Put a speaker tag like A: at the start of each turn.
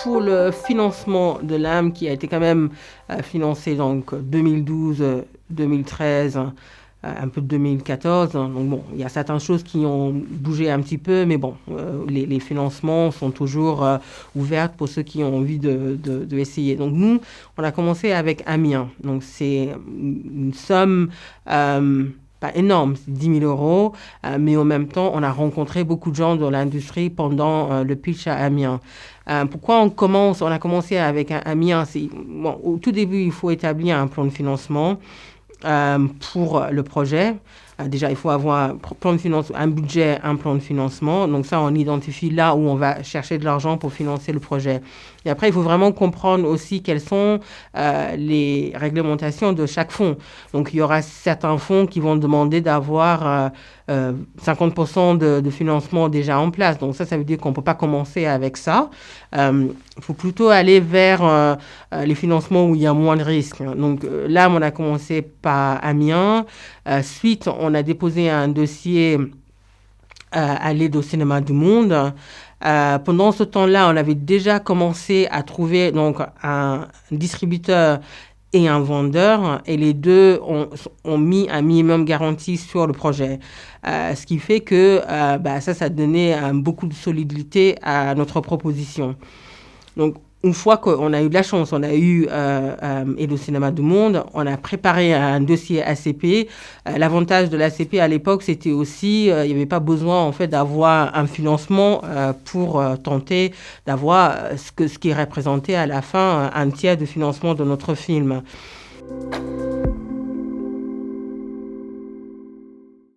A: pour le financement de l'âme qui a été quand même financé donc 2012, 2013, un peu de 2014. Donc bon, il y a certaines choses qui ont bougé un petit peu, mais bon, les financements sont toujours ouverts pour ceux qui ont envie de essayer. Donc nous, on a commencé avec Amiens. Donc c'est une somme pas énorme, c'est 10 000 euros, mais en même temps, on a rencontré beaucoup de gens dans l'industrie pendant le pitch à Amiens. Pourquoi on a commencé avec Amiens? Bon, au tout début, il faut établir un plan de financement pour le projet. Déjà, il faut avoir un budget, un plan de financement. Donc ça, on identifie là où on va chercher de l'argent pour financer le projet. Et après, il faut vraiment comprendre aussi quelles sont les réglementations de chaque fonds. Donc, il y aura certains fonds qui vont demander d'avoir 50% de financement déjà en place. Donc ça veut dire qu'on ne peut pas commencer avec ça. Il faut plutôt aller vers les financements où il y a moins de risques. Donc là, on a commencé par Amiens. Suite, on a déposé un dossier à l'aide au Cinéma du Monde. Pendant ce temps-là, on avait déjà commencé à trouver donc un distributeur et un vendeur, et les deux ont mis un minimum garantie sur le projet. Ce qui fait que ça donnait beaucoup de solidité à notre proposition. Donc, une fois qu'on a eu de la chance, on a eu et le Cinéma du Monde, on a préparé un dossier ACP. L'avantage de l'ACP à l'époque, c'était aussi, il n'y avait pas besoin en fait d'avoir un financement pour tenter d'avoir ce qui représentait à la fin un tiers de financement de notre film.